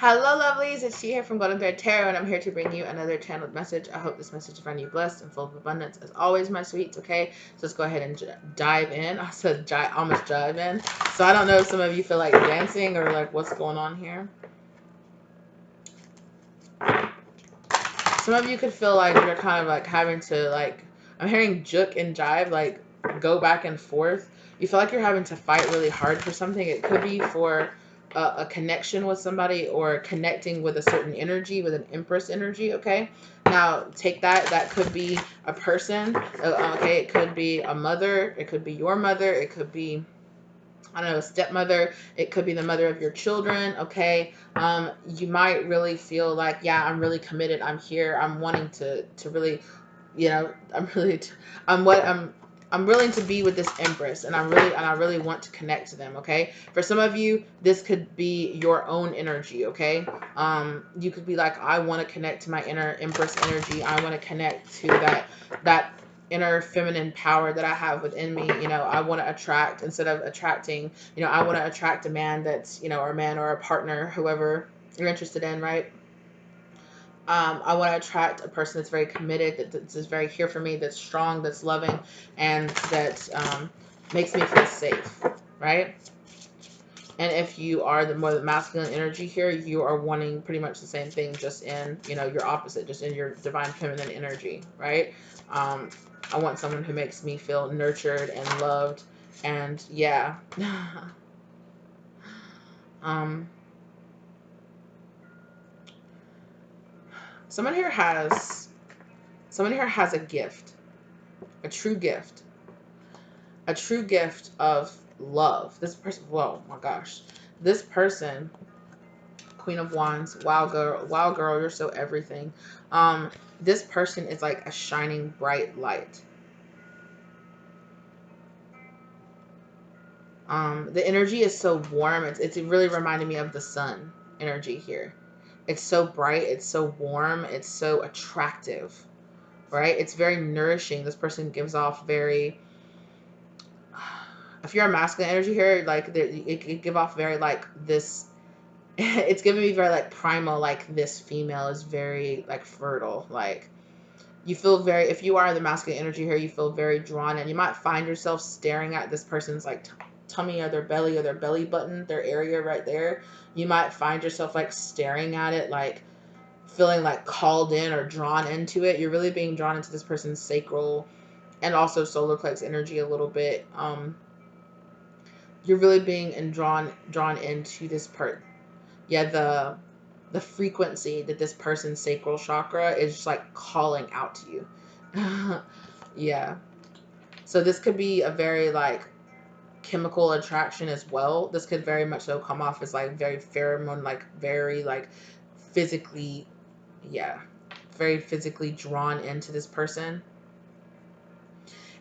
Hello, lovelies. It's She here from Golden Thread Tarot, and I'm here to bring you another channeled message. I hope this message finds you blessed and full of abundance. As always, my sweets, okay? So let's go ahead and dive in. I said almost dive in. So I don't know if some of you feel like dancing or like what's going on here. Some of you could feel like you're kind of like having to like, I'm hearing juk and jive, like go back and forth. You feel like you're having to fight really hard for something. It could be for a connection with somebody or connecting with a certain energy, with an Empress energy, okay? Now, take that. That could be a person, okay? It could be a mother. It could be your mother. It could be, I don't know, a stepmother. It could be the mother of your children, okay? You might really feel like, yeah, I'm really committed. I'm here. I'm wanting to really, you know, I'm willing to be with this Empress, and I really want to connect to them, okay? For some of you, this could be your own energy, okay? You could be like, I want to connect to my inner Empress energy. I want to connect to that inner feminine power that I have within me. You know, I want to attract, instead of attracting, you know, I want to attract a man that's, you know, or a man or a partner, whoever you're interested in, right? I want to attract a person that's very committed, that's very here for me, that's strong, that's loving, and that makes me feel safe, right? And if you are the more masculine energy here, you are wanting pretty much the same thing, just in, you know, your opposite, just in your divine feminine energy, right? I want someone who makes me feel nurtured and loved, and yeah. um, someone here has a gift, a true gift of love. This person, whoa, my gosh, this person, Queen of Wands, wow girl, you're so everything. This person is like a shining bright light. The energy is so warm. It's really reminding me of the sun energy here. It's so bright, it's so warm, it's so attractive, right? It's very nourishing. This person gives off very, if you're a masculine energy here, like it could give off very like this, it's giving me very like primal, like this female is very like fertile, like you feel very, if you are the masculine energy here, you feel very drawn, and you might find yourself staring at this person's like tummy or their belly button, their area right there. You might find yourself like staring at it, like feeling like called in or drawn into it. You're really being drawn into this person's sacral and also solar plex energy a little bit. You're really being drawn into this part. Yeah, the frequency that this person's sacral chakra is just like calling out to you. Yeah. So this could be a very like chemical attraction as well. This could very much so come off as like very pheromone, like very like physically, yeah, very physically drawn into this person.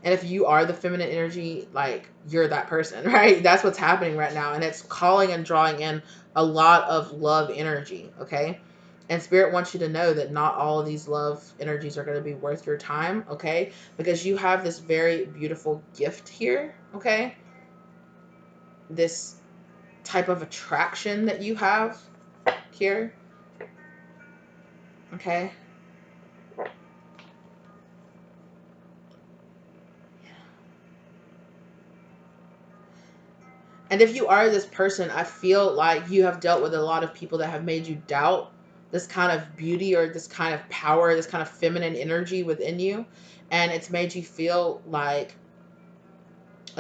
And if you are the feminine energy, like you're that person, right? That's what's happening right now. And it's calling and drawing in a lot of love energy, okay? And Spirit wants you to know that not all of these love energies are going to be worth your time, okay? Because you have this very beautiful gift here, okay? This type of attraction that you have here, okay? And if you are this person, I feel like you have dealt with a lot of people that have made you doubt this kind of beauty or this kind of power, this kind of feminine energy within you. And it's made you feel like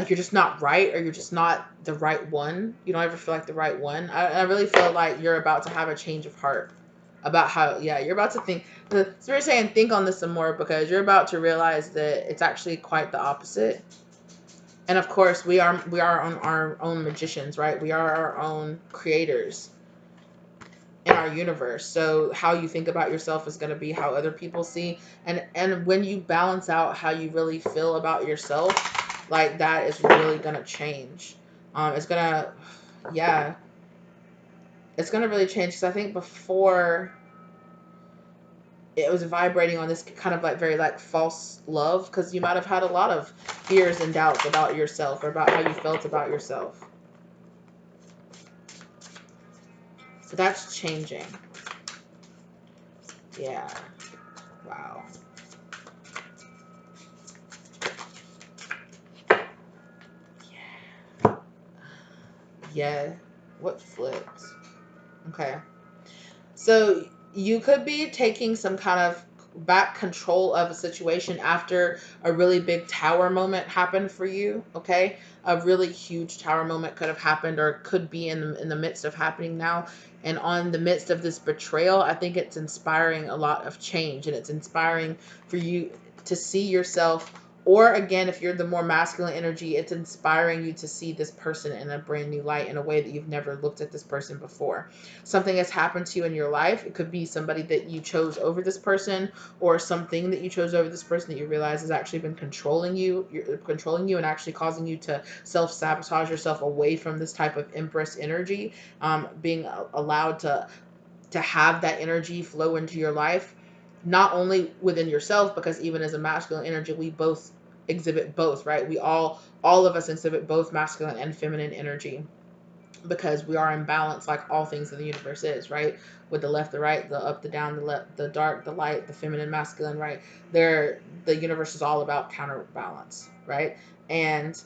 you're just not right, or you're just not the right one. You don't ever feel like the right one. I really feel like you're about to have a change of heart about how, yeah, you're about to think. The Spirit's saying think on this some more, because you're about to realize that it's actually quite the opposite. And of course, we are our own magicians, right? We are our own creators in our universe. So how you think about yourself is going to be how other people see. And when you balance out how you really feel about yourself, like that is really going to change. It's going to, yeah, it's going to really change. Because I think before, it was vibrating on this kind of like very like false love, because you might have had a lot of fears and doubts about yourself or about how you felt about yourself. So that's changing. Yeah. Wow. Yeah. What flipped? Okay. So you could be taking some kind of back control of a situation after a really big tower moment happened for you. Okay, a really huge tower moment could have happened, or could be in the midst of happening now. And on the midst of this betrayal, I think it's inspiring a lot of change, and it's inspiring for you to see yourself. Or again, if you're the more masculine energy, it's inspiring you to see this person in a brand new light, in a way that you've never looked at this person before. Something has happened to you in your life. It could be somebody that you chose over this person, or something that you chose over this person that you realize has actually been controlling you. You're controlling you and actually causing you to self-sabotage yourself away from this type of Empress energy. Being allowed to have that energy flow into your life, not only within yourself, because even as a masculine energy, we both exhibit both, right? We all of us exhibit both masculine and feminine energy, because we are in balance, like all things in the universe is, right? With the left, the right, the up, the down, the left, the dark, the light, the feminine, masculine, right? There, the universe is all about counterbalance, right? And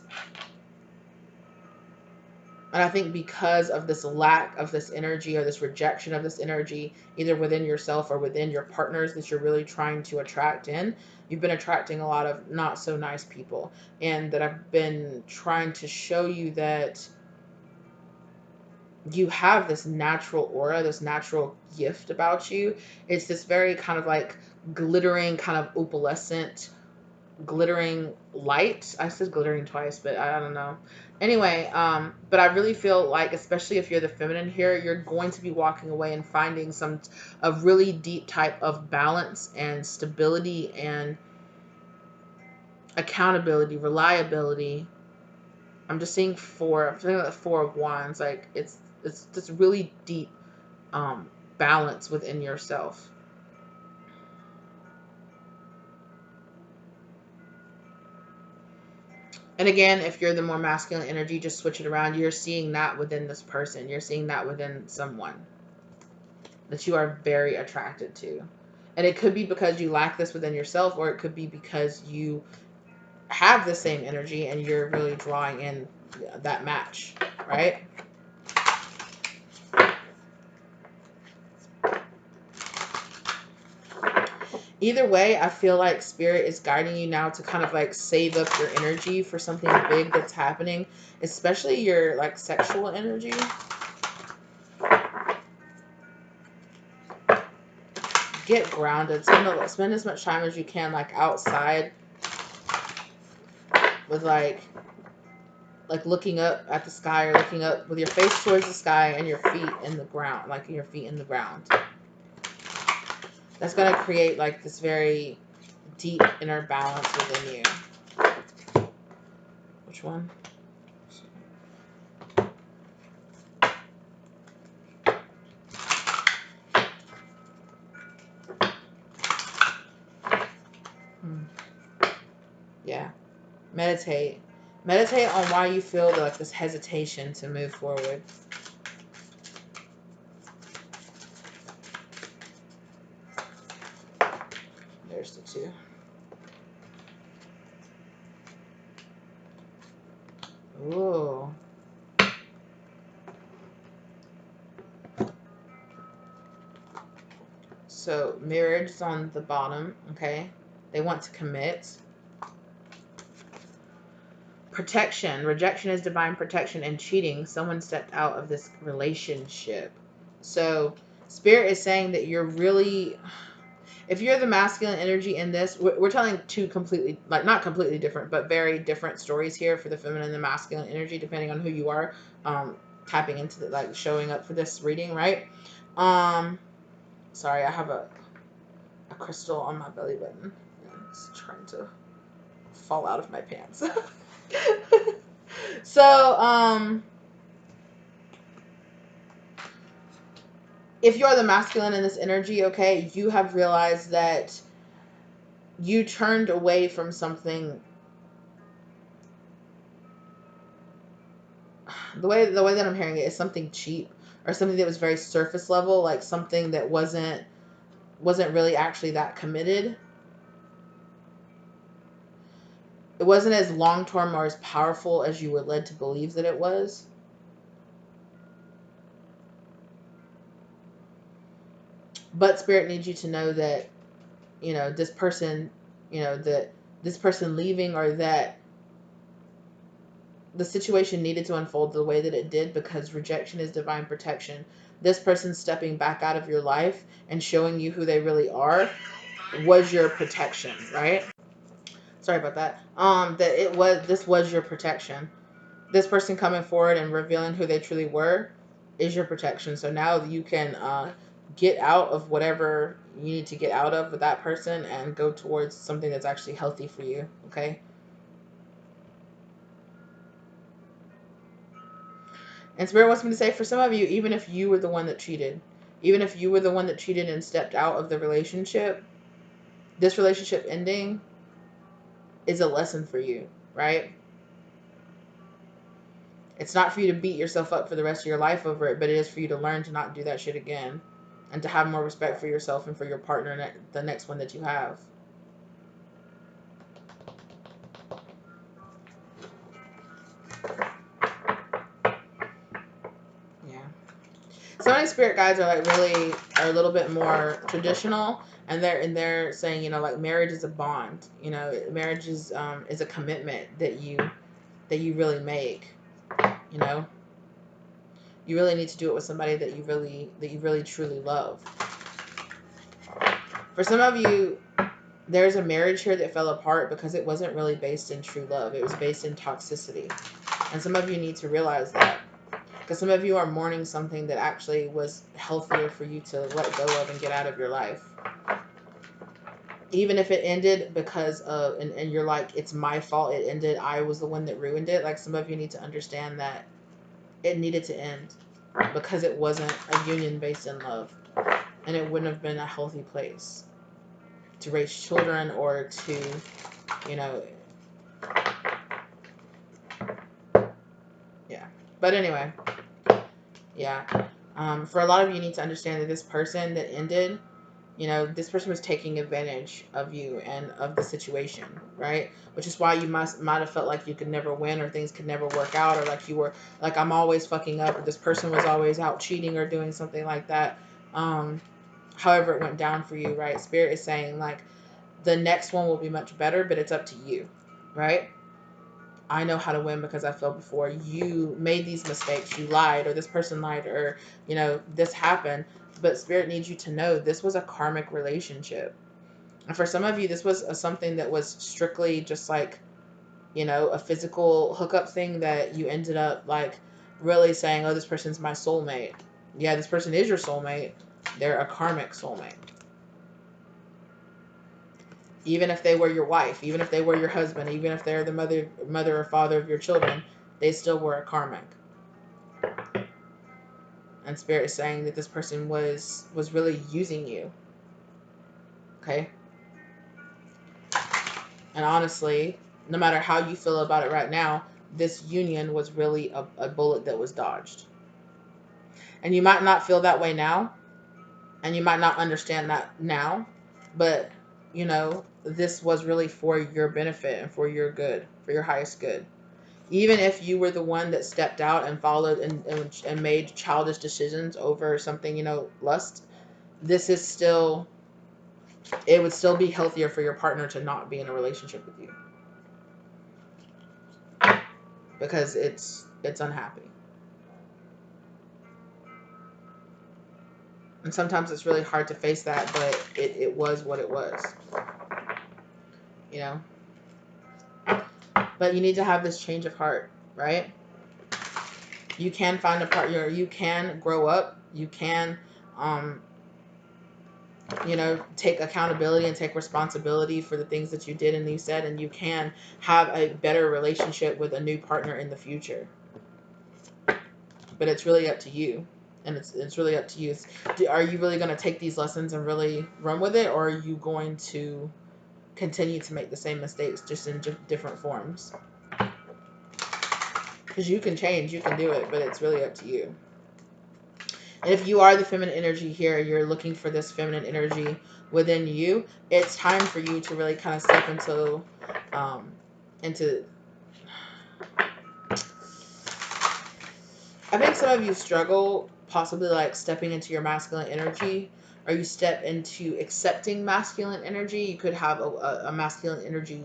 I think because of this lack of this energy, or this rejection of this energy, either within yourself or within your partners that you're really trying to attract in, you've been attracting a lot of not so nice people. And that I've been trying to show you that you have this natural aura, this natural gift about you. It's this very kind of like glittering, kind of opalescent, glittering light. I said glittering twice, but I don't know. Anyway, but I really feel like, especially if you're the feminine here, you're going to be walking away and finding some a really deep type of balance and stability and accountability, reliability. I'm just seeing four. I'm feeling like 4 of Wands. Like it's this really deep balance within yourself. And again, if you're the more masculine energy, just switch it around. You're seeing that within this person. You're seeing that within someone that you are very attracted to. And it could be because you lack this within yourself, or it could be because you have the same energy and you're really drawing in that match, right? Either way, I feel like spirit is guiding you now to kind of like save up your energy for something big that's happening, especially your like sexual energy. Get grounded. Spend as much time as you can like outside, with like looking up at the sky, or looking up with your face towards the sky and your feet in the ground, like your feet in the ground. That's going to create like this very deep inner balance within you. Which one? Yeah. Meditate. Meditate on why you feel like this hesitation to move forward. There's the 2. Ooh. So marriage is on the bottom, okay? They want to commit. Protection. Rejection is divine protection, and cheating. Someone stepped out of this relationship. So spirit is saying that you're really, if you're the masculine energy in this, we're telling 2 completely, like not completely different, but very different stories here for the feminine and the masculine energy, depending on who you are, tapping into the, like showing up for this reading, right? Sorry, I have a crystal on my belly button. It's trying to fall out of my pants. So, if you're the masculine in this energy, okay, you have realized that you turned away from something. The way that I'm hearing it is something cheap. or something that was very surface level, like something that wasn't really actually that committed. It wasn't as long term or as powerful as you were led to believe that it was. But Spirit needs you to know that, this person, that this person leaving, or that the situation needed to unfold the way that it did, because rejection is divine protection. This person stepping back out of your life and showing you who they really are was your protection, right? Sorry about that. This was your protection. This person coming forward and revealing who they truly were is your protection. So now you can get out of whatever you need to get out of with that person and go towards something that's actually healthy for you. Okay. And Spirit wants me to say, for some of you, even if you were the one that cheated, and stepped out of the relationship, this relationship ending is a lesson for you, right? It's not for you to beat yourself up for the rest of your life over it, but it is for you to learn to not do that shit again, and to have more respect for yourself and for your partner, the next one that you have. Yeah. So many spirit guides are a little bit more traditional, and they're saying, like, marriage is a bond. Marriage is a commitment that you really make. You really need to do it with somebody that you really truly love. For some of you, there's a marriage here that fell apart because it wasn't really based in true love. It was based in toxicity. And some of you need to realize that. Because some of you are mourning something that actually was healthier for you to let go of and get out of your life. Even if it ended because of, and you're like, it's my fault it ended, I was the one that ruined it. Like, some of you need to understand that it needed to end because it wasn't a union based in love. And it wouldn't have been a healthy place to raise children, or to, yeah. But anyway, yeah. For a lot of you, need to understand that this person that ended, this person was taking advantage of you and of the situation, right? Which is why you might have felt like you could never win, or things could never work out, or like you were like, I'm always fucking up, or this person was always out cheating or doing something like that. However it went down for you, right? Spirit is saying, like, the next one will be much better, but it's up to you, right? I know how to win because I fell before. You made these mistakes. You lied, or this person lied, or, this happened. But Spirit needs you to know this was a karmic relationship. And for some of you, this was something that was strictly just like, a physical hookup thing that you ended up, like, really saying, oh, this person's my soulmate. Yeah, this person is your soulmate. They're a karmic soulmate. Even if they were your wife, even if they were your husband, even if they're the mother or father of your children, they still were a karmic. And Spirit is saying that this person was really using you. Okay? And honestly, no matter how you feel about it right now, this union was really a bullet that was dodged. And you might not feel that way now, and you might not understand that now, but, this was really for your benefit and for your good, for your highest good. Even if you were the one that stepped out and followed and made childish decisions over something, lust, this is still, it would still be healthier for your partner to not be in a relationship with you, because it's unhappy. And sometimes it's really hard to face that, but it was what it was. But you need to have this change of heart, right? You can find a partner. You can grow up. You can, take accountability and take responsibility for the things that you did and you said, and you can have a better relationship with a new partner in the future. But it's really up to you. And it's really up to you. Are you really going to take these lessons and really run with it, or are you going to continue to make the same mistakes, just in different forms? Because you can change, you can do it, but it's really up to you. And if you are the feminine energy here, you're looking for this feminine energy within you, it's time for you to really kind of step um, into. I think some of you struggle possibly like stepping into your masculine energy, or you step into accepting masculine energy. You could have a masculine energy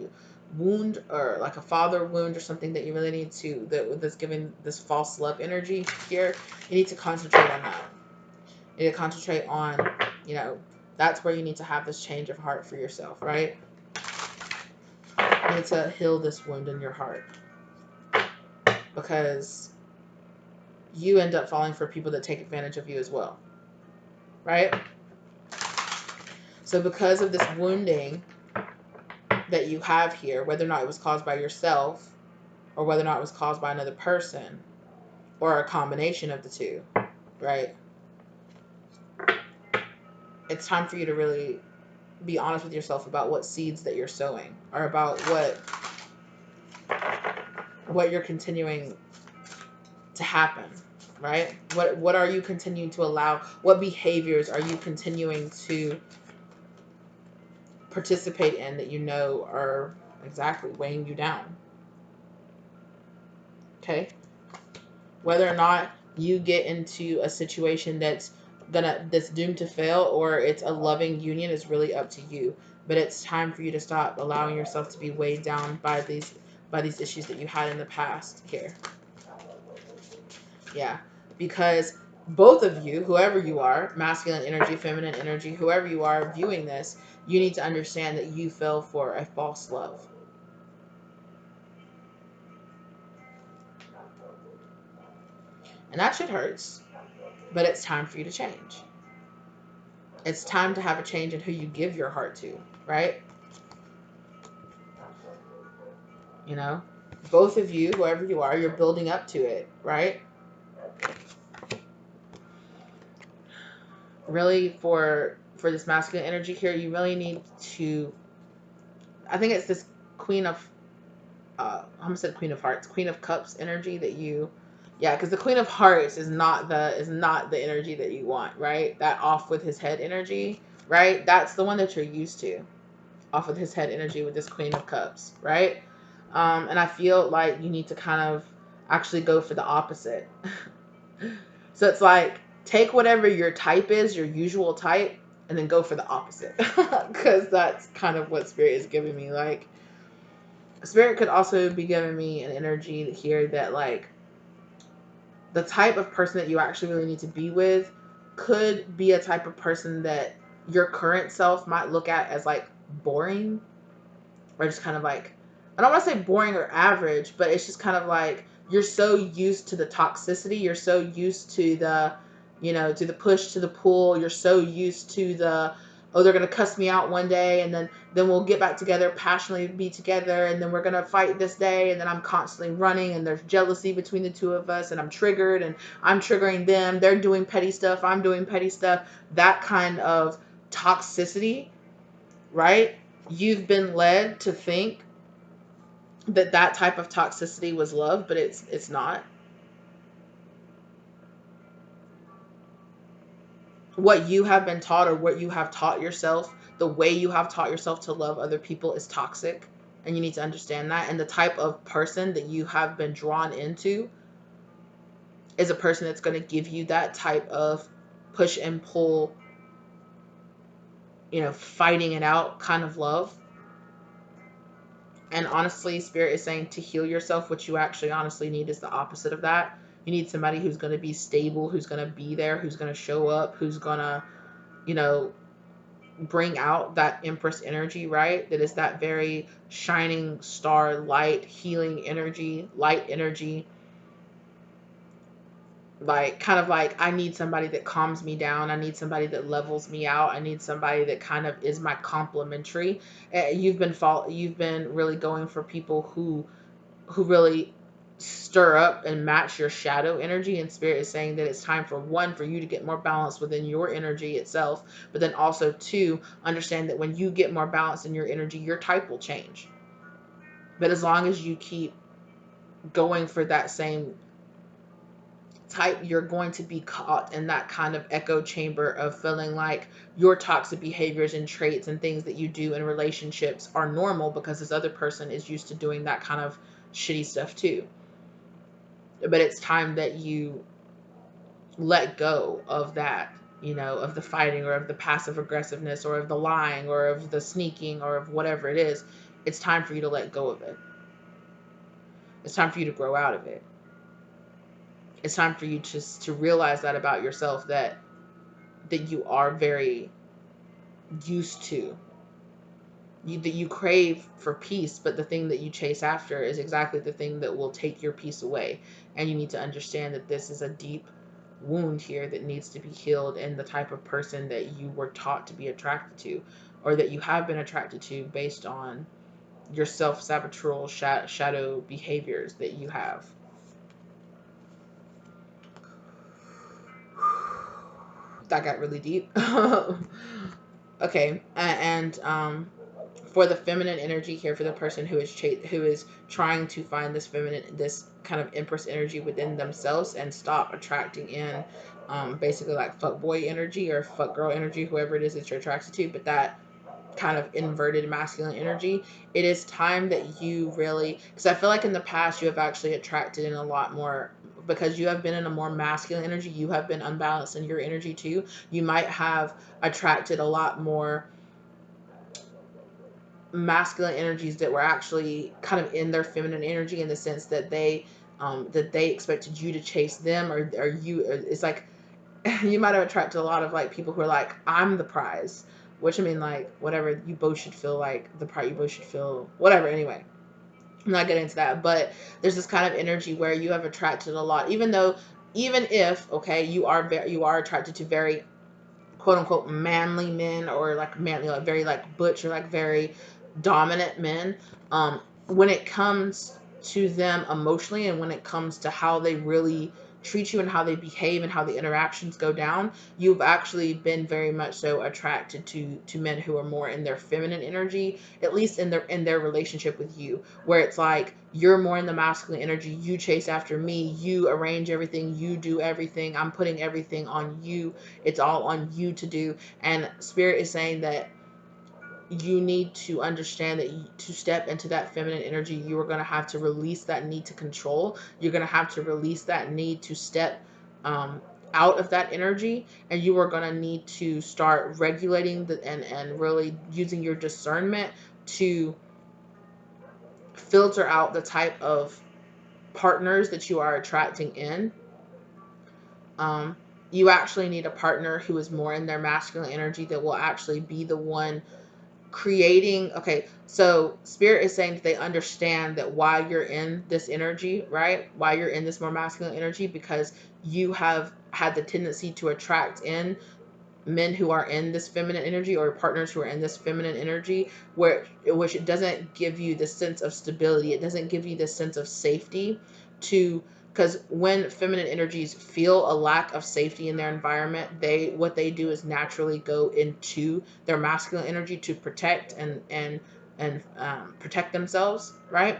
wound, or like a father wound, or something that you really need to, that's giving this false love energy here. You need to concentrate on that. You need to concentrate on, you know, that's where you need to have this change of heart for yourself, right? You need to heal this wound in your heart, because you end up falling for people that take advantage of you as well, right? So because of this wounding that you have here, whether or not it was caused by yourself, or whether or not it was caused by another person, or a combination of the two, right? It's time for you to really be honest with yourself about what seeds that you're sowing, or about what you're continuing to happen, right? What are you continuing to allow? What behaviors are you continuing to participate in that you know are exactly weighing you down? Okay? Whether or not you get into a situation that's doomed to fail, or it's a loving union, is really up to you. But it's time for you to stop allowing yourself to be weighed down by these issues that you had in the past here. Yeah. Because both of you, whoever you are, masculine energy, feminine energy, whoever you are viewing this, you need to understand that you fell for a false love. And that shit hurts. But it's time for you to change. It's time to have a change in who you give your heart to, right? You know, both of you, whoever you are, you're building up to it, right? Really, for this masculine energy here, you really need to, I think it's this queen of I almost said Queen of Hearts, Queen of Cups energy that you, yeah, because the Queen of Hearts is not the energy that you want, right? That off with his head energy, right? That's the one that you're used to, off with his head energy with this Queen of Cups, right? And I feel like you need to kind of actually go for the opposite. So it's like, take whatever your type is, your usual type, and then go for the opposite, because that's kind of what Spirit is giving me. Like, Spirit could also be giving me an energy here that, like, the type of person that you actually really need to be with could be a type of person that your current self might look at as like boring, or just kind of like, I don't want to say boring or average, but it's just kind of like, you're so used to the toxicity, you're so used to the, to the push, to the pull, you're so used to the, oh, they're gonna cuss me out one day, and then we'll get back together, passionately be together, and then we're gonna fight this day, and then I'm constantly running, and there's jealousy between the two of us, and I'm triggered, and I'm triggering them, they're doing petty stuff, I'm doing petty stuff, that kind of toxicity, right? You've been led to think that type of toxicity was love, but it's not. What you have been taught, or what you have taught yourself, the way you have taught yourself to love other people, is toxic, and you need to understand that. And the type of person that you have been drawn into is a person that's going to give you that type of push and pull, fighting it out kind of love. And honestly, Spirit is saying to heal yourself, what you actually honestly need is the opposite of that. You need somebody who's going to be stable, who's going to be there, who's going to show up, who's going to, you know, bring out that Empress energy, right? That is that very shining star, light, healing energy, light energy. Like, kind of like, I need somebody that calms me down. I need somebody that levels me out. I need somebody that kind of is my complementary. You've been really going for people who really stir up and match your shadow energy, and Spirit is saying that it's time for one, for you to get more balance within your energy itself, but then also two, understand that when you get more balance in your energy, your type will change. But as long as you keep going for that same type, you're going to be caught in that kind of echo chamber of feeling like your toxic behaviors and traits and things that you do in relationships are normal because this other person is used to doing that kind of shitty stuff too. But it's time that you let go of that, of the fighting or of the passive aggressiveness or of the lying or of the sneaking or of whatever it is. It's time for you to let go of it. It's time for you to grow out of it. It's time for you to realize that about yourself, that you are very used to. That you crave for peace, but the thing that you chase after is exactly the thing that will take your peace away. And you need to understand that this is a deep wound here that needs to be healed in the type of person that you were taught to be attracted to, or that you have been attracted to based on your self-saboteur shadow behaviors that you have. That got really deep. Okay, and for the feminine energy here, for the person who is trying to find this kind of empress energy within themselves and stop attracting in basically like fuck boy energy or fuck girl energy, whoever it is that you're attracted to, but that kind of inverted masculine energy. It is time that you really, because I feel like in the past you have actually attracted in a lot more, because you have been in a more masculine energy, you have been unbalanced in your energy too. You might have attracted a lot more masculine energies that were actually kind of in their feminine energy, in the sense that they expected you to chase them, or you, it's like you might have attracted a lot of like people who are like, I'm the prize, which I mean, like, whatever, you both should feel like the prize, you both should feel whatever. Anyway, I'm not getting into that, but there's this kind of energy where you have attracted a lot, even if, okay, you are attracted to very quote unquote manly men, or like manly, like very like butch, or like very dominant men. When it comes to them emotionally, and when it comes to how they really treat you and how they behave and how the interactions go down, you've actually been very much so attracted to men who are more in their feminine energy, at least in their relationship with you, where it's like you're more in the masculine energy, you chase after me, you arrange everything, you do everything, I'm putting everything on you, it's all on you to do. And spirit is saying that you need to understand that to step into that feminine energy, you are going to have to release that need to control. You're going to have to release that need to step out of that energy, and you are going to need to start regulating and really using your discernment to filter out the type of partners that you are attracting in. um, you actually need a partner who is more in their masculine energy, that will actually be the one creating. Okay, so spirit is saying that they understand that why you're in this energy, right, why you're in this more masculine energy, because you have had the tendency to attract in men who are in this feminine energy, or partners who are in this feminine energy, which it doesn't give you the sense of stability, it doesn't give you the sense of safety to, because when feminine energies feel a lack of safety in their environment, what they do is naturally go into their masculine energy to protect and protect themselves, right?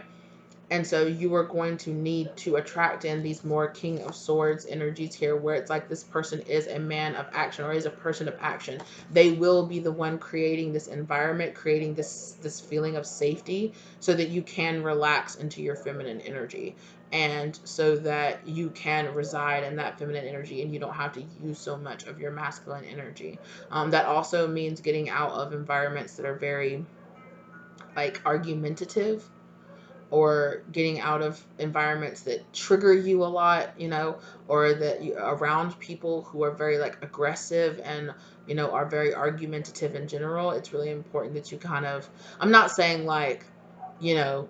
And so you are going to need to attract in these more King of Swords energies here, where it's like this person is a man of action, or is a person of action. They will be the one creating this environment, creating this feeling of safety, so that you can relax into your feminine energy, and so that you can reside in that feminine energy, and you don't have to use so much of your masculine energy. That also means getting out of environments that are very like argumentative, or getting out of environments that trigger you a lot, or that you around people who are very like aggressive and are very argumentative in general. It's really important that you kind of, I'm not saying like, you know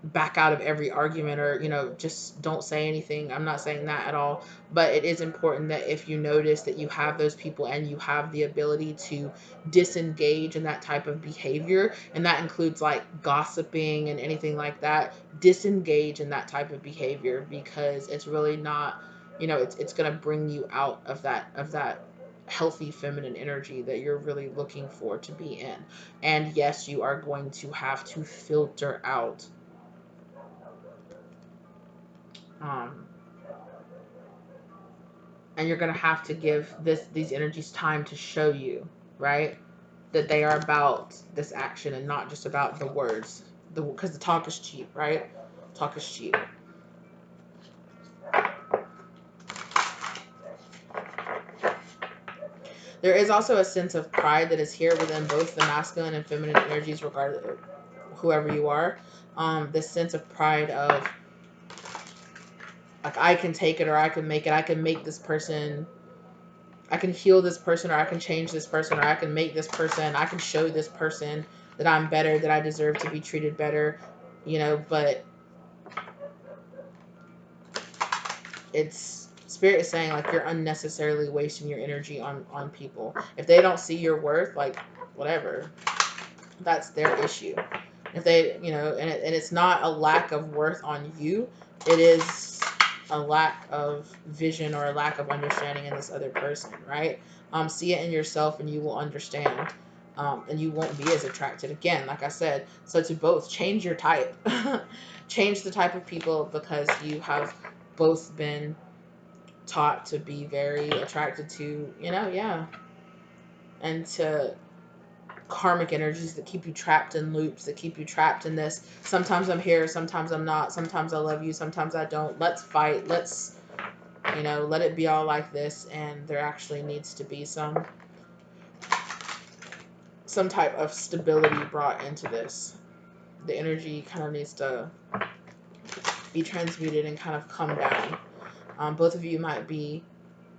back out of every argument, or just don't say anything. I'm not saying that at all, but it is important that if you notice that you have those people and you have the ability to disengage in that type of behavior, and that includes like gossiping and anything like that, disengage in that type of behavior, because it's really not, it's going to bring you out of that healthy feminine energy that you're really looking for to be in. And yes, you are going to have to filter out um, And you're going to have to give these energies time to show you, right? That they are about this action and not just about the words. Because the talk is cheap, right? Talk is cheap. There is also a sense of pride that is here within both the masculine and feminine energies, regardless of whoever you are. This sense of pride of, like, I can take it, or I can make it. I can make this person, I can heal this person, or I can change this person, or I can make this person, I can show this person that I'm better, that I deserve to be treated better, but it's, spirit is saying, like, you're unnecessarily wasting your energy on people. If they don't see your worth, like, whatever, that's their issue. If they, and it's not a lack of worth on you, it is a lack of vision or a lack of understanding in this other person, right? See it in yourself and you will understand. And you won't be as attracted again, like I said. So to both, change your type. Change the type of people, because you have both been taught to be very attracted to, and to karmic energies that keep you trapped in loops, that keep you trapped in this. Sometimes I'm here, sometimes I'm not. Sometimes I love you, sometimes I don't. Let's fight. Let's, let it be all like this. And there actually needs to be some type of stability brought into this. The energy kind of needs to be transmuted and kind of come down. Both of you might be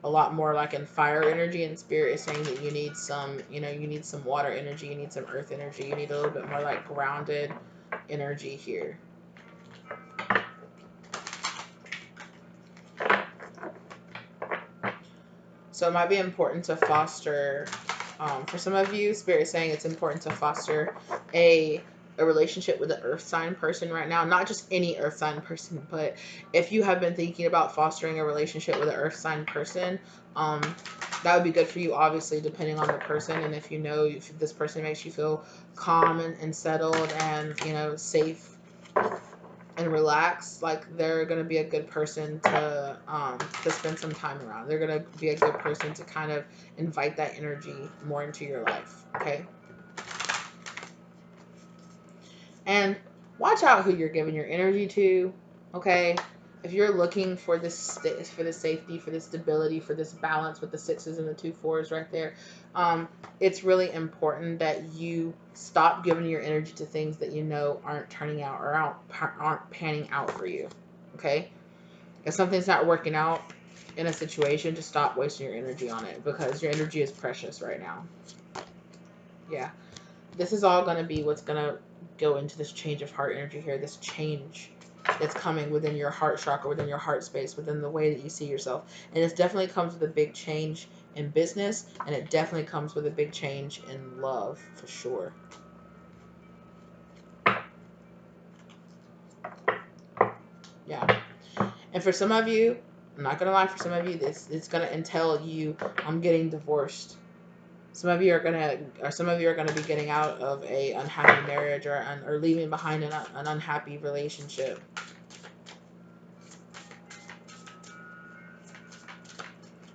a lot more like in fire energy, and spirit is saying that you need some, you need some water energy, you need some earth energy, you need a little bit more like grounded energy here. So it might be important to foster, for some of you, spirit is saying it's important to foster a relationship with an earth sign person right now. Not just any earth sign person, but if you have been thinking about fostering a relationship with an earth sign person, that would be good for you, obviously, depending on the person. And if if this person makes you feel calm and settled and, safe and relaxed, like, they're going to be a good person to spend some time around. They're going to be a good person to kind of invite that energy more into your life, okay? And watch out who you're giving your energy to, okay? If you're looking for this, for this safety, for this stability, for this balance with the 6s and the 2 4s right there, it's really important that you stop giving your energy to things that aren't turning out or aren't panning out for you, okay? If something's not working out in a situation, just stop wasting your energy on it, because your energy is precious right now. Yeah. This is all going to be what's going to go into this change of heart energy here, this change that's coming within your heart chakra, within your heart space, within the way that you see yourself. And it definitely comes with a big change in business, and it definitely comes with a big change in love, for sure. Yeah. And for some of you, I'm not going to lie, for some of you, it's going to entail you getting divorced. Some of you are gonna be getting out of a unhappy marriage, or leaving behind an unhappy relationship.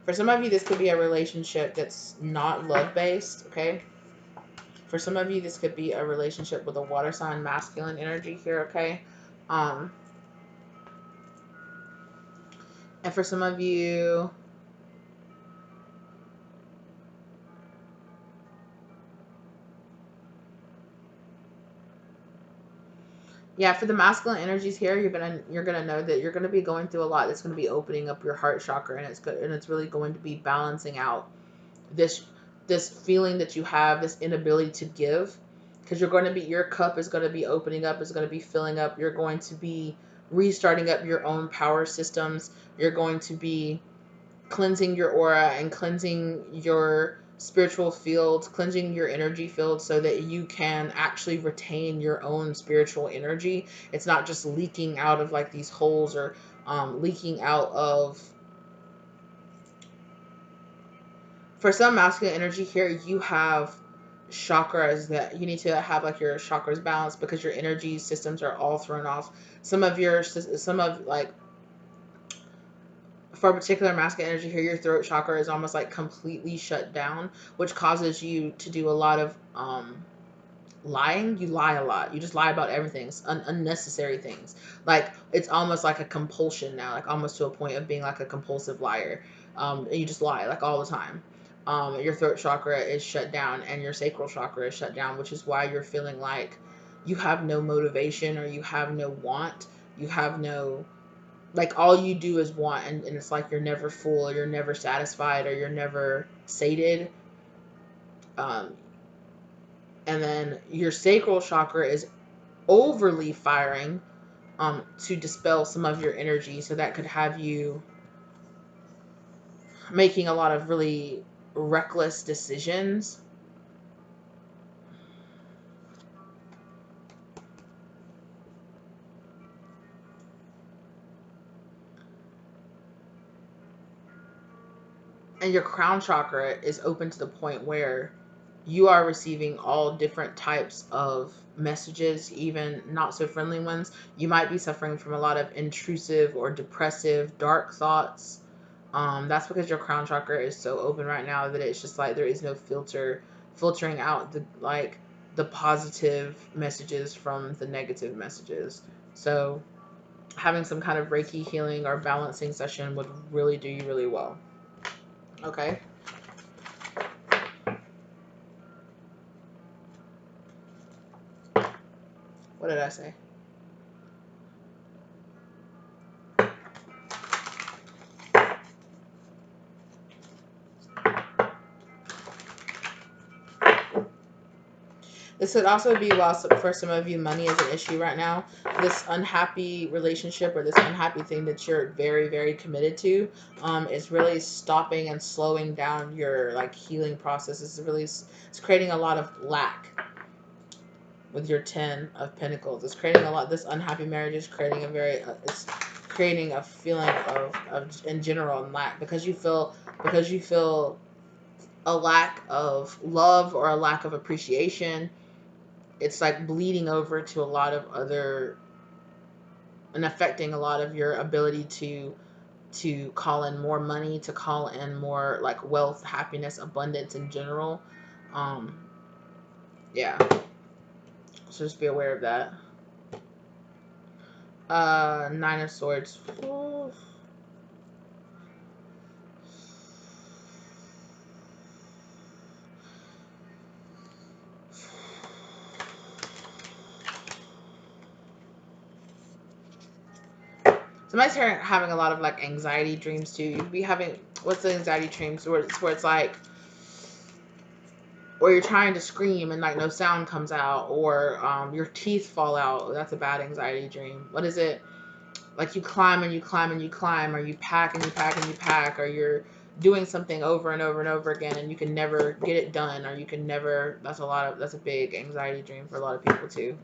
For some of you, this could be a relationship that's not love-based, okay? For some of you, this could be a relationship with a water sign masculine energy here, okay? And for some of you, yeah, for the masculine energies here, you're gonna know that you're gonna be going through a lot. That's gonna be opening up your heart chakra, and it's really going to be balancing out this feeling that you have, this inability to give, because your cup is going to be opening up, is going to be filling up. You're going to be restarting up your own power systems. You're going to be cleansing your aura and cleansing your spiritual fields, cleansing your energy field, so that you can actually retain your own spiritual energy. It's not just leaking out of like these holes, or leaking out of, for some masculine energy here, you have chakras that you need to have, like, your chakras balanced, because your energy systems are all thrown off. For a particular masculine energy here, your throat chakra is almost like completely shut down, which causes you to do a lot of lying. You lie a lot. You just lie about everything, unnecessary things. Like it's almost like a compulsion now, like almost to a point of being like a compulsive liar. And you just lie like all the time. Your throat chakra is shut down and your sacral chakra is shut down, which is why you're feeling like you have no motivation or you have no want. You have no, like all you do is want, and it's like you're never full, or you're never satisfied, or you're never sated. Um, and then your sacral chakra is overly firing to dispel some of your energy, so that could have you making a lot of really reckless decisions. And your crown chakra is open to the point where you are receiving all different types of messages, even not so friendly ones. You might be suffering from a lot of intrusive or depressive, dark thoughts. That's because your crown chakra is so open right now that it's just like there is no filtering out the positive messages from the negative messages. So having some kind of Reiki healing or balancing session would really do you really well. Okay. What did I say? This could also be, while for some of you money is an issue right now, this unhappy relationship or this unhappy thing that you're very, very committed to is really stopping and slowing down your like healing process. It's creating a lot of lack with your 10 of Pentacles. It's creating a lot, this unhappy marriage is creating it's creating a feeling of in general lack, because you feel a lack of love or a lack of appreciation. It's like bleeding over to a lot of other and affecting a lot of your ability to call in more money, to call in more like wealth, happiness, abundance in general. Yeah. So just be aware of that. Nine of Swords. Ooh. Somebody's having a lot of like anxiety dreams too. You'd be having, what's the anxiety dreams where it's like where you're trying to scream and like no sound comes out, or your teeth fall out. That's a bad anxiety dream. What is it? Like you climb and you climb and you climb, or you pack and you pack and you pack, or you're doing something over and over and over again and you can never get it done, or you can never, that's a big anxiety dream for a lot of people too.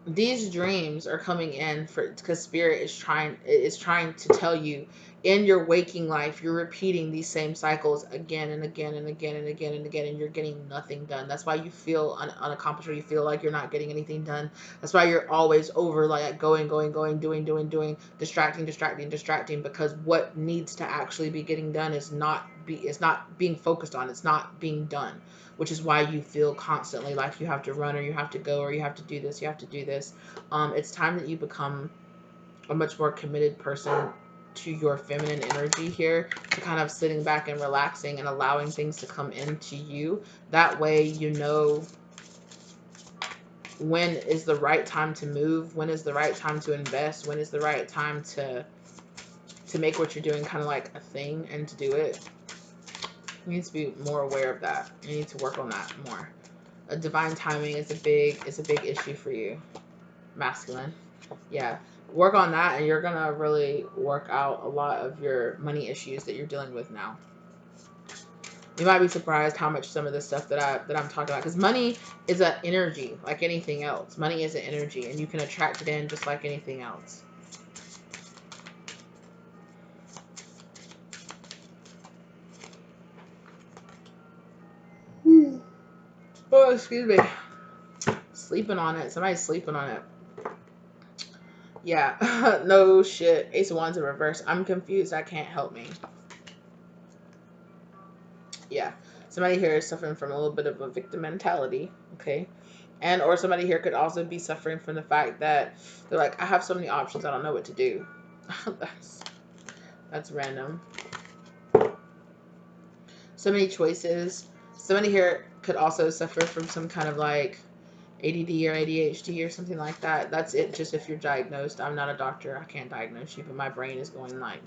These dreams are coming in because Spirit is trying to tell you, in your waking life you're repeating these same cycles again and again and again and again and again, and you're getting nothing done. That's why you feel unaccomplished, or you feel like you're not getting anything done. That's why you're always over like going, doing, distracting, because what needs to actually be getting done is not being focused on. It's not being done, which is why you feel constantly like you have to run, or you have to go, or you have to do this, you have to do this. It's time that you become a much more committed person to your feminine energy here, to kind of sitting back and relaxing and allowing things to come into you. That way you know when is the right time to move, when is the right time to invest, when is the right time to make what you're doing kind of like a thing and to do it. You need to be more aware of that. You need to work on that more. Divine timing is a big issue for you, masculine. Yeah, work on that and you're gonna really work out a lot of your money issues that you're dealing with now. You might be surprised how much some of the stuff that I'm talking about, because money is an energy like anything else. Money is an energy and you can attract it in just like anything else. Oh, excuse me. Sleeping on it. Somebody's sleeping on it. Yeah. No shit. Ace of Wands in reverse. I'm confused. I can't help me. Yeah. Somebody here is suffering from a little bit of a victim mentality. Okay. And or somebody here could also be suffering from the fact that they're like, I have so many options, I don't know what to do. that's that's random. So many choices. Somebody here could also suffer from some kind of like ADD or ADHD or something like that. That's it. Just if you're diagnosed. I'm not a doctor. I can't diagnose you, but my brain is going like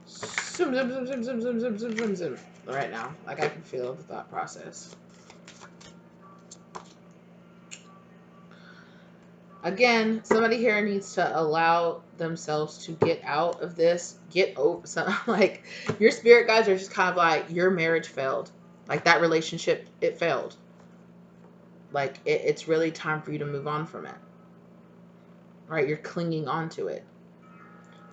zoom, zoom, zoom, zoom, zoom, zoom, zoom, zoom, zoom, zoom right now. Like I can feel the thought process. Again, somebody here needs to allow themselves to get out of this, get over some like your spirit guides are just kind of like your marriage failed. Like that relationship, it failed. Like it's really time for you to move on from it. Right? You're clinging on to it.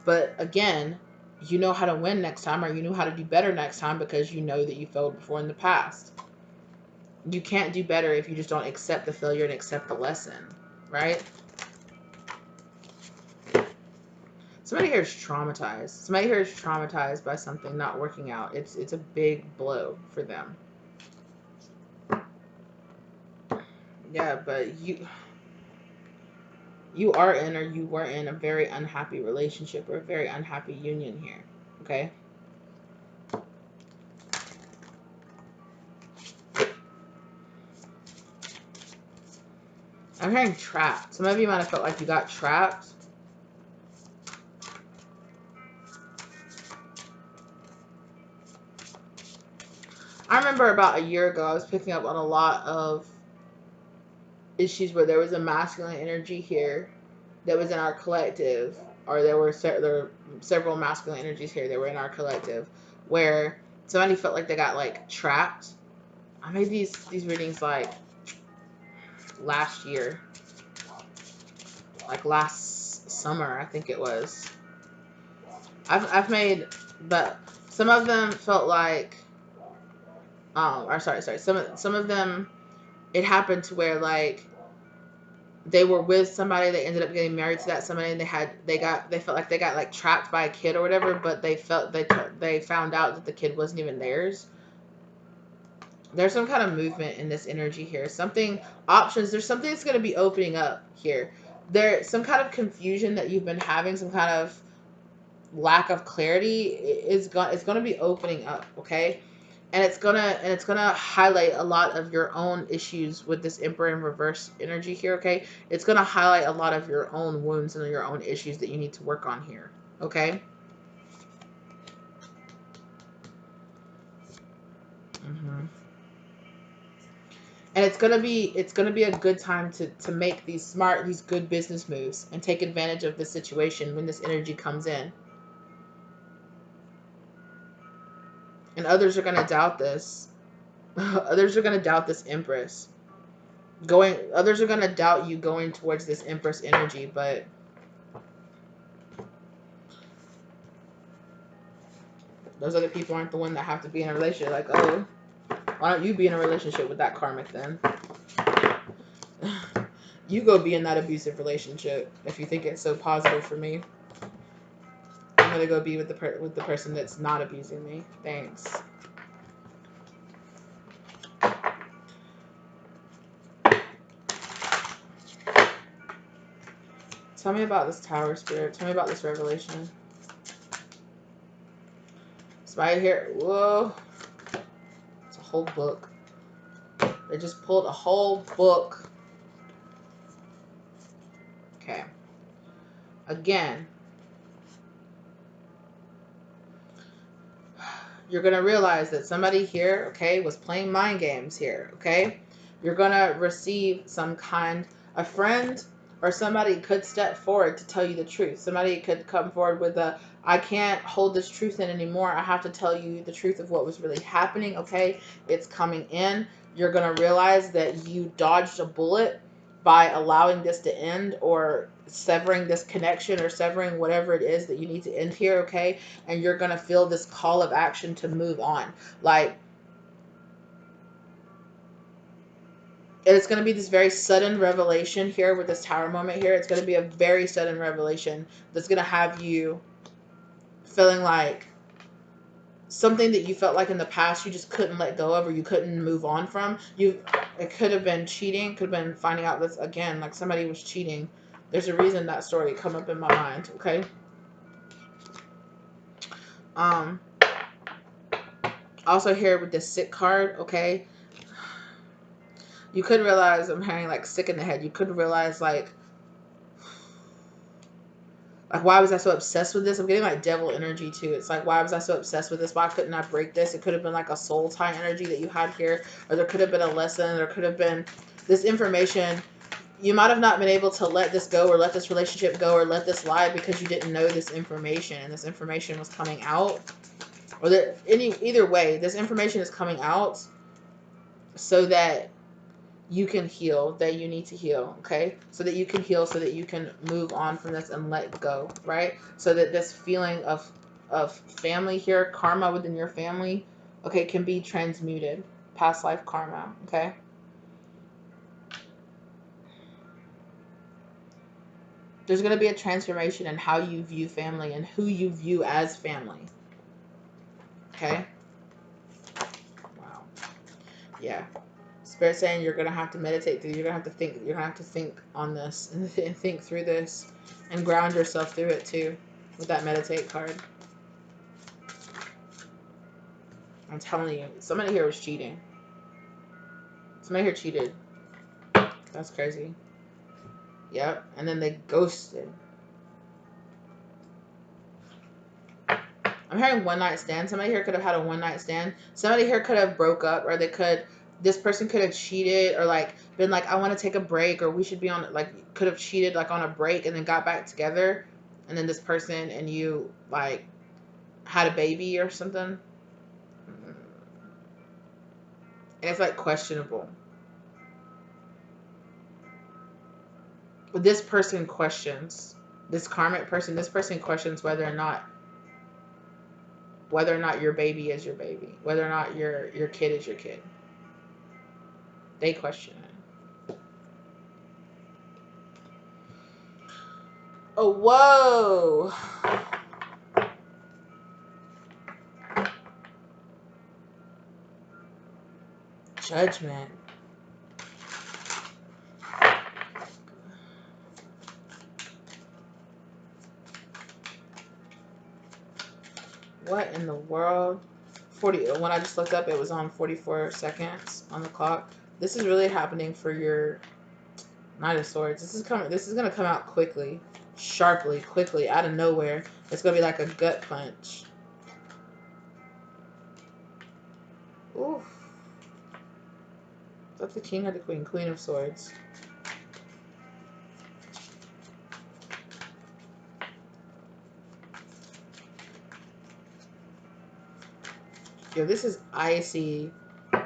But again, you know how to win next time, or you know how to do better next time because you know that you failed before in the past. You can't do better if you just don't accept the failure and accept the lesson, right? Somebody here is traumatized. Somebody here is traumatized by something not working out. It's a big blow for them. Yeah, but you are in or you were in a very unhappy relationship or a very unhappy union here. Okay? I'm hearing trapped. Some of you might have felt like you got trapped. I remember about a year ago, I was picking up on a lot of issues where there was a masculine energy here that was in our collective, or there were several masculine energies here that were in our collective, where somebody felt like they got like trapped. I made these readings like last year, like last summer, I think it was. I've made, but some of them felt like, or sorry, some of them, it happened to where like they were with somebody, they ended up getting married to that somebody, and they felt like they got like trapped by a kid or whatever, but they found out that the kid wasn't even theirs. There's some kind of movement in this energy here. Something options. There's something that's going to be opening up here. There's some kind of confusion that you've been having, some kind of lack of clarity it's going to be opening up, okay? And it's gonna highlight a lot of your own issues with this Emperor in reverse energy here, okay? It's gonna highlight a lot of your own wounds and your own issues that you need to work on here, okay? Mm-hmm. And it's gonna be a good time to make these good business moves and take advantage of the situation when this energy comes in. And others are gonna doubt this. Others are gonna doubt this Empress. Others are gonna doubt you going towards this Empress energy, but those other people aren't the one that have to be in a relationship. Like, oh, why don't you be in a relationship with that karmic then? You go be in that abusive relationship if you think it's so positive for me. I'm gonna go be with the person that's not abusing me. Thanks. Tell me about this Tower Spirit. Tell me about this revelation. It's right here. Whoa. It's a whole book. They just pulled a whole book. Okay. Again, you're going to realize that somebody here, okay, was playing mind games here, okay? You're going to receive a friend or somebody could step forward to tell you the truth. Somebody could come forward with I can't hold this truth in anymore. I have to tell you the truth of what was really happening, okay? It's coming in. You're going to realize that you dodged a bullet by allowing this to end, or severing this connection, or severing whatever it is that you need to end here, okay? And you're going to feel this call of action to move on. Like, And it's going to be this very sudden revelation here with this tower moment here. It's going to be a very sudden revelation that's going to have you feeling like something that you felt like in the past you just couldn't let go of, or you couldn't move on from. It could have been cheating, could have been finding out this again, like somebody was cheating. There's a reason that story come up in my mind, okay? Also here with the sick card, okay? You could realize, I'm hearing like sick in the head. You could realize like why was I so obsessed with this? I'm getting like devil energy too. It's like, why was I so obsessed with this? Why couldn't I break this? It could have been like a soul tie energy that you had here, or there could have been a lesson, there could have been this information. You might have not been able to let this go, or let this relationship go, or let this lie because you didn't know this information, and this information was coming out. Or that either way, this information is coming out so that you can heal, that you need to heal, okay? So that you can heal, so that you can move on from this and let go, right? So that this feeling of family here, karma within your family, okay, can be transmuted. Past life karma, okay? There's going to be a transformation in how you view family and who you view as family, okay? Wow. Yeah. Spirit saying you're gonna have to meditate through. You're gonna have to think. You're gonna have to think on this and think through this, and ground yourself through it too, with that meditate card. I'm telling you, somebody here was cheating. Somebody here cheated. That's crazy. Yep. And then they ghosted. I'm hearing one night stand. Somebody here could have had a one night stand. Somebody here could have broke up, or this person could have cheated, or like been like, I want to take a break, or we should be on, like, could have cheated like on a break and then got back together, and then this person and you like had a baby or something, and it's like questionable. But this person questions, this karmic person, this person questions whether or not your baby is your baby, whether or not your kid is your kid. They question it. Oh, whoa. Judgment. What in the world? 40. When I just looked up, it was on 44 seconds on the clock. This is really happening for your Knight of Swords. This is gonna come out quickly, sharply, quickly, out of nowhere. It's gonna be like a gut punch. Oof. That's the King or the Queen? Queen of Swords. Yo, this is icy.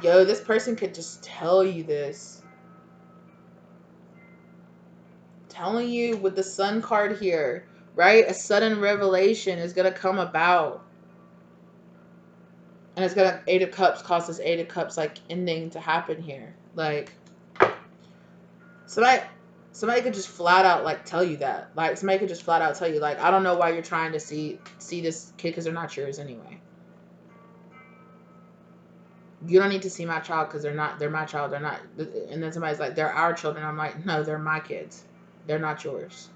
Yo, this person could just tell you this. Telling you with the Sun card here, right? A sudden revelation is going to come about. And it's going to, Eight of Cups, cause this Eight of Cups, like, ending to happen here. Like, somebody could just flat out, like, tell you that. Like, somebody could just flat out tell you, like, I don't know why you're trying to see this kid, because they're not yours anyway. You don't need to see my child because they're my child. They're not. And then somebody's like, they're our children. I'm like, no, they're my kids. They're not yours.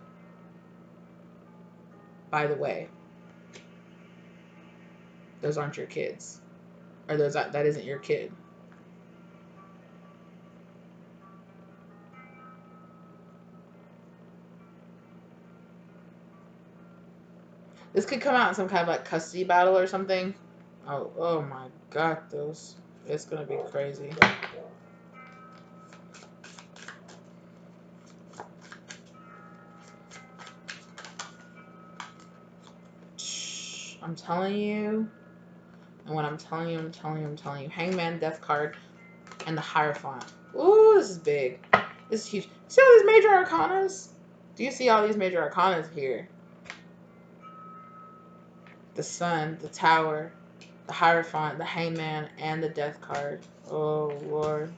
By the way, those aren't your kids. Or that isn't your kid. This could come out in some kind of like custody battle or something. Oh my God, it's gonna be crazy. I'm telling you, and when I'm telling you, I'm telling you. Hangman, Death card, and the Hierophant. Ooh, this is big. This is huge. See all these major arcanas? Do you see all these major arcanas here? The Sun, the Tower, the Hierophant, the Hangman, and the Death card. Oh, Lord.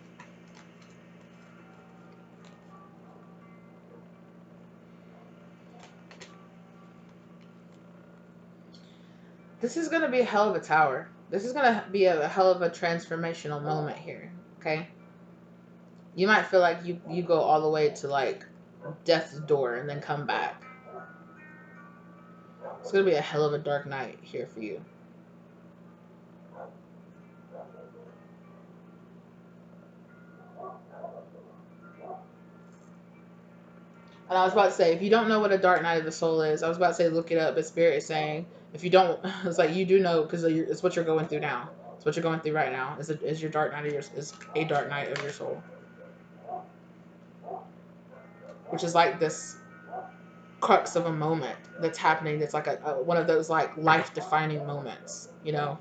This is going to be a hell of a tower. This is going to be a hell of a transformational moment here. Okay. You might feel like you go all the way to like death's door and then come back. It's going to be a hell of a dark night here for you. And I was about to say, if you don't know what a dark night of the soul is, I was about to say look it up, but Spirit is saying, if you don't, it's like you do know because it's what you're going through now. It's what you're going through right now. Is your dark night of is a dark night of your soul, which is like this crux of a moment that's happening. That's like a one of those like life defining moments, you know.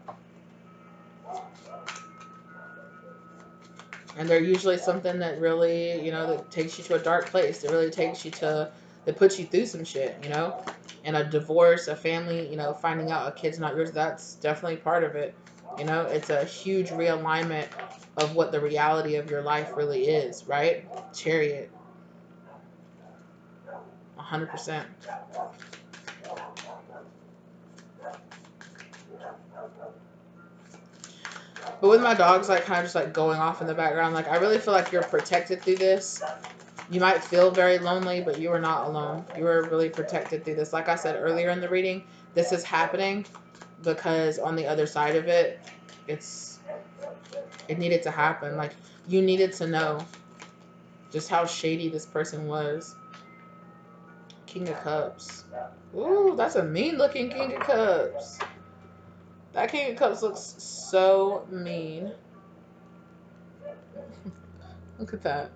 And they're usually something that really, you know, that takes you to a dark place. That really takes you to, that puts you through some shit, you know. And a divorce, a family, you know, finding out a kid's not yours, that's definitely part of it. You know, it's a huge realignment of what the reality of your life really is, right? Chariot. 100%. But with my dogs, like, kind of just, like, going off in the background, like, I really feel like you're protected through this. You might feel very lonely, but you are not alone. You are really protected through this. Like I said earlier in the reading, this is happening because on the other side of it, it needed to happen. Like, you needed to know just how shady this person was. King of Cups. Ooh, that's a mean looking King of Cups. That King of Cups looks so mean. Look at that.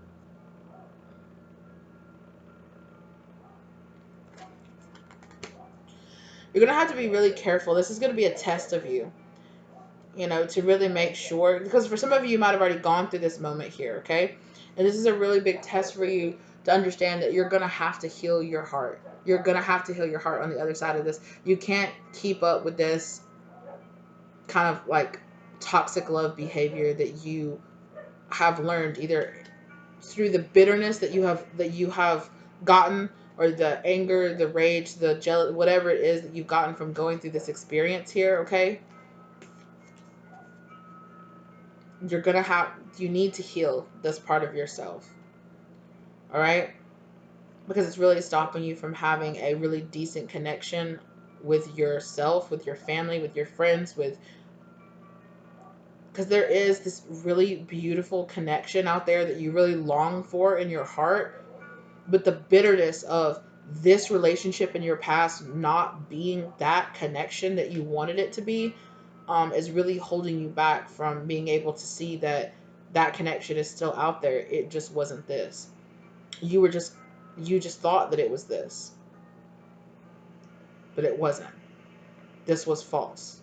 You're going to have to be really careful. This is going to be a test of you, you know, to really make sure. Because for some of you, you might have already gone through this moment here, okay? And this is a really big test for you to understand that you're going to have to heal your heart. You're going to have to heal your heart on the other side of this. You can't keep up with this kind of like toxic love behavior that you have learned either through the bitterness that you have gotten, or the anger, the rage, the jealous, whatever it is that you've gotten from going through this experience here, okay? You need to heal this part of yourself. All right? Because it's really stopping you from having a really decent connection with yourself, with your family, with your friends, because there is this really beautiful connection out there that you really long for in your heart, but the bitterness of this relationship in your past not being that connection that you wanted it to be, is really holding you back from being able to see that that connection is still out there. It just wasn't this. You just thought that it was this, but it wasn't. This was false.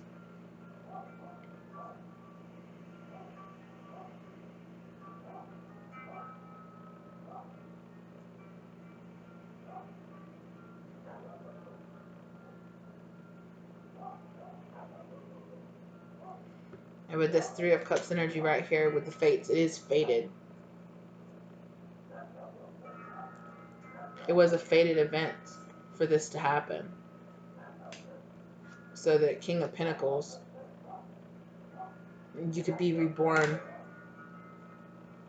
And with this Three of Cups energy right here with the fates, it is fated. It was a fated event for this to happen. So that King of Pentacles, you could be reborn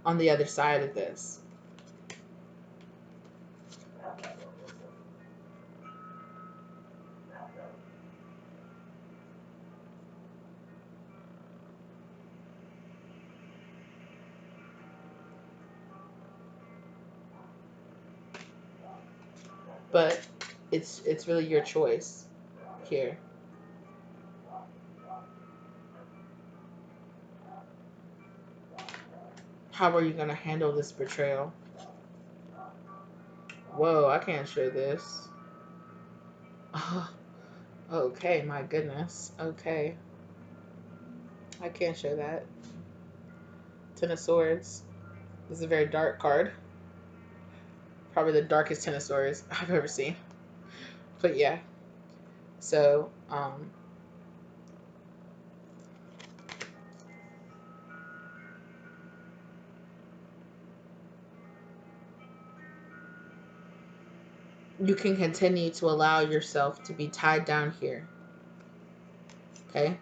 on the other side of this. But it's really your choice here. How are you going to handle this betrayal? Whoa, I can't share this. Oh, okay, my goodness. Okay. I can't share that. Ten of Swords. This is a very dark card. Probably the darkest Ten of Swords I've ever seen. But yeah. So, you can continue to allow yourself to be tied down here. Okay?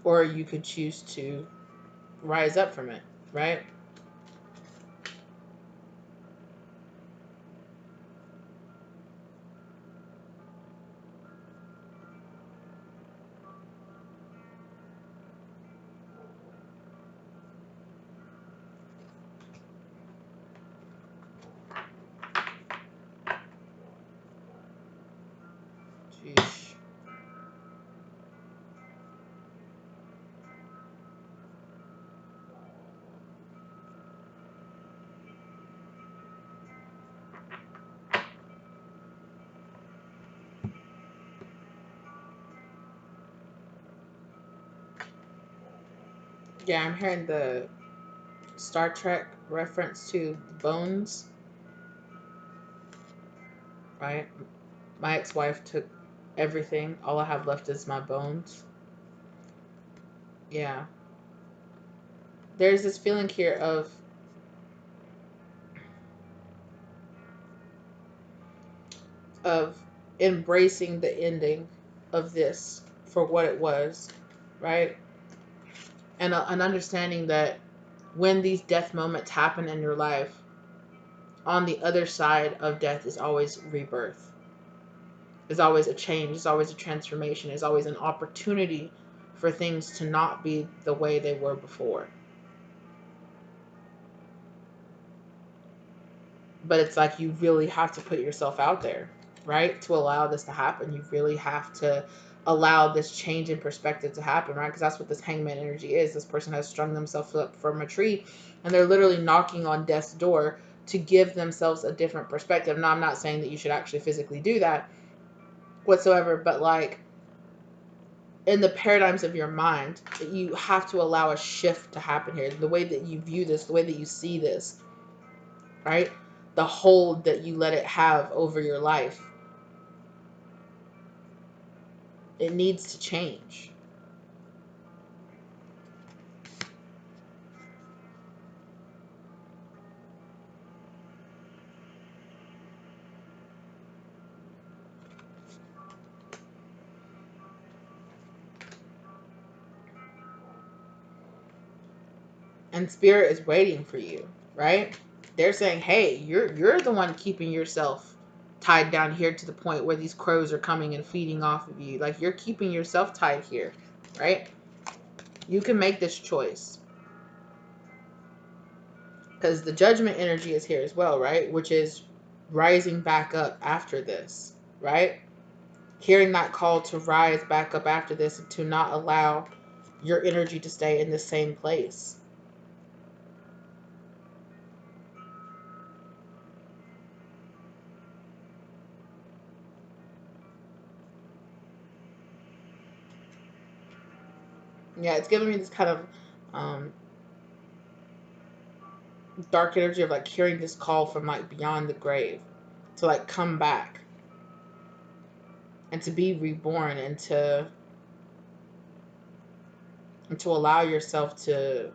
Or you could choose to rise up from it, right? Jeez. Yeah, I'm hearing the Star Trek reference to bones, right? My ex-wife took everything. All I have left is my bones. Yeah. There's this feeling here of embracing the ending of this for what it was, right? And an understanding that when these death moments happen in your life, on the other side of death is always rebirth. Is always a change, is always a transformation, is always an opportunity for things to not be the way they were before. But it's like you really have to put yourself out there, right? To allow this to happen. You really have to allow this change in perspective to happen, right? Because that's what this hangman energy is. This person has strung themselves up from a tree and they're literally knocking on death's door to give themselves a different perspective. Now, I'm not saying that you should actually physically do that whatsoever, but like in the paradigms of your mind, you have to allow a shift to happen here. The way that you view this, the way that you see this, right? The hold that you let it have over your life, it needs to change. And spirit is waiting for you, right? They're saying, hey, you're the one keeping yourself tied down here to the point where these crows are coming and feeding off of you. Like, you're keeping yourself tied here, right? You can make this choice. Because the judgment energy is here as well, right? Which is rising back up after this, right? Hearing that call to rise back up after this and to not allow your energy to stay in the same place. Yeah, it's giving me this kind of um, dark energy of like hearing this call from like beyond the grave to like come back and to be reborn and to allow yourself to,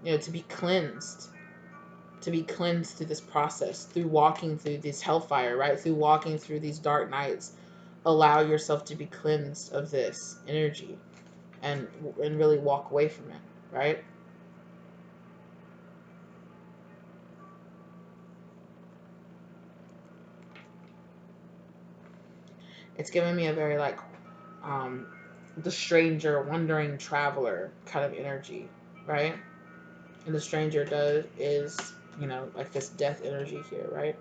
you know, to be cleansed through this process, through walking through this hellfire, right? Through walking through these dark nights. Allow yourself to be cleansed of this energy and really walk away from it, right? It's giving me a very like um the stranger, wandering traveler kind of energy, right? And the stranger does is, you know, like this death energy here, right?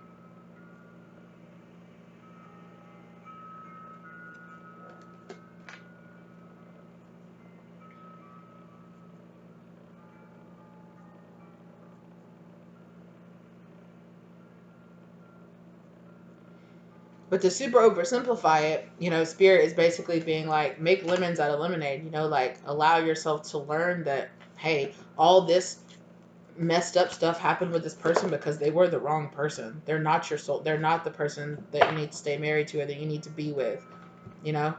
But to super oversimplify it, you know, spirit is basically being like, make lemons out of lemonade, you know, like allow yourself to learn that, hey, all this messed up stuff happened with this person because they were the wrong person. They're not your soul. They're not the person that you need to stay married to or that you need to be with, you know?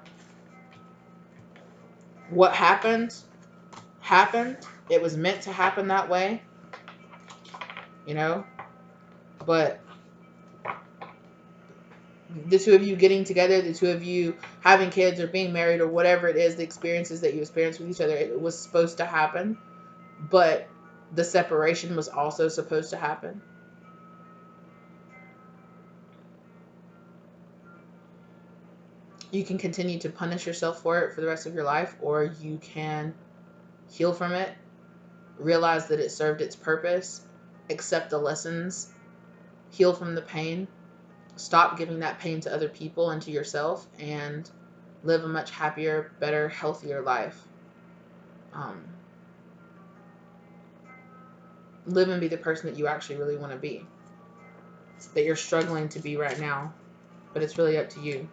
What happened. It was meant to happen that way, you know? But The two of you getting together, the two of you having kids or being married or whatever it is, the experiences that you experience with each other, it was supposed to happen. But the separation was also supposed to happen. You can continue to punish yourself for it for the rest of your life, or you can heal from it, realize that it served its purpose, accept the lessons, heal from the pain, stop giving that pain to other people and to yourself, and live a much happier, better, healthier life. Live and be the person that you actually really want to be, that you're struggling to be right now, but it's really up to you.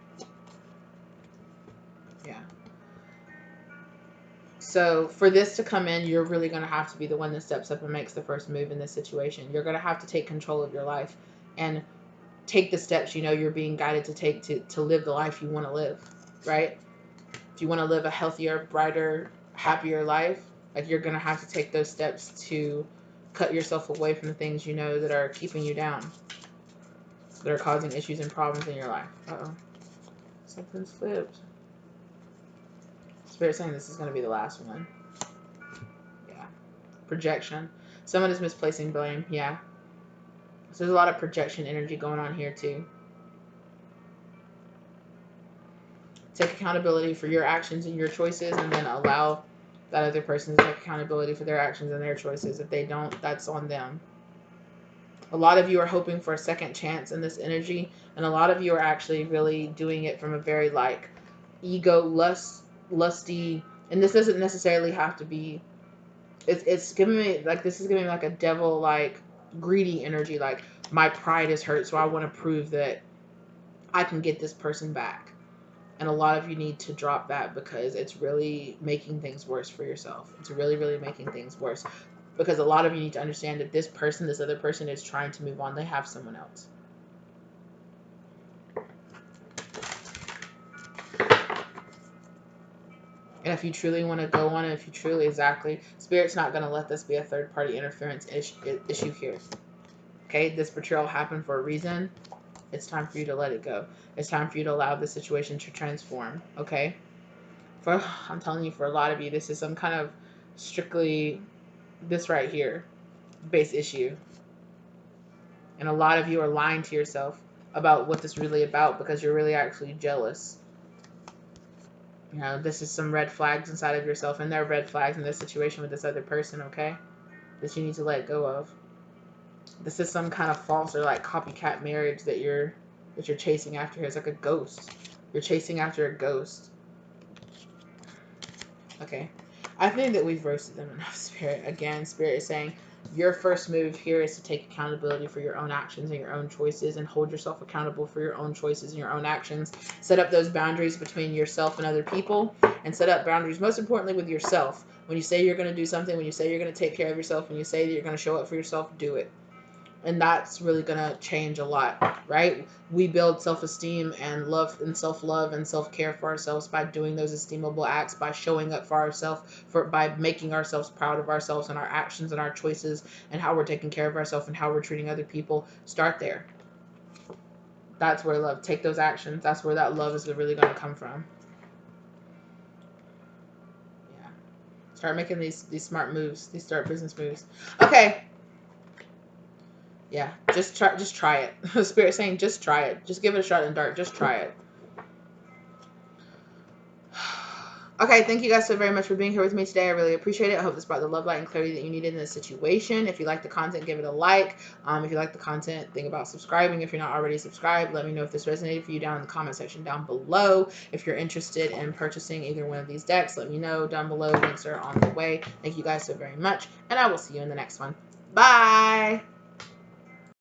Yeah. So for this to come in, you're really going to have to be the one that steps up and makes the first move in this situation. You're going to have to take control of your life and take the steps you know you're being guided to take to live the life you want to live, right? If you want to live a healthier, brighter, happier life, like, you're going to have to take those steps to cut yourself away from the things you know that are keeping you down, that are causing issues and problems in your life. Uh-oh. Something's flipped. Spirit saying this is going to be the last one. Yeah. Projection. Someone is misplacing blame. Yeah. So there's a lot of projection energy going on here too. Take accountability for your actions and your choices, and then allow that other person to take accountability for their actions and their choices. If they don't, that's on them. A lot of you are hoping for a second chance in this energy, and a lot of you are actually really doing it from a very, like, ego, lusty, and this doesn't necessarily have to be, it's giving me, like, this is giving me like a devil, like, greedy energy, like, my pride is hurt, so I want to prove that I can get this person back. And a lot of you need to drop that, because it's really making things worse for yourself. It's really, really making things worse. Because a lot of you need to understand that this other person is trying to move on. They have someone else. And if you truly want to go on, and if you truly, exactly, Spirit's not going to let this be a third-party interference issue here. Okay, this betrayal happened for a reason. It's time for you to let it go. It's time for you to allow the situation to transform, okay? I'm telling you, for a lot of you, this is some kind of strictly this right here base issue. And a lot of you are lying to yourself about what this is really about, because you're really actually jealous. You know, this is some red flags inside of yourself, and there are red flags in this situation with this other person, okay? That you need to let go of. This is some kind of false or, like, copycat marriage that you're chasing after here. It's like a ghost. You're chasing after a ghost. Okay. I think that we've roasted them enough, Spirit. Again, Spirit is saying your first move here is to take accountability for your own actions and your own choices, and hold yourself accountable for your own choices and your own actions. Set up those boundaries between yourself and other people, and set up boundaries, most importantly, with yourself. When you say you're going to do something, when you say you're going to take care of yourself, when you say that you're going to show up for yourself, do it. And that's really going to change a lot, right? We build self-esteem and love and self-love and self-care for ourselves by doing those esteemable acts, by showing up for ourselves, by making ourselves proud of ourselves and our actions and our choices and how we're taking care of ourselves and how we're treating other people. Start there. That's where love, take those actions. That's where that love is really going to come from. Yeah. Start making these smart moves, these start business moves. Okay. Yeah, just try it. Spirit saying, just try it. Just give it a shot in the dark. Just try it. Okay, thank you guys so very much for being here with me today. I really appreciate it. I hope this brought the love, light, and clarity that you needed in this situation. If you like the content, give it a like. If you like the content, think about subscribing. If you're not already subscribed, let me know if this resonated for you down in the comment section down below. If you're interested in purchasing either one of these decks, let me know down below. Links are on the way. Thank you guys so very much, and I will see you in the next one. Bye!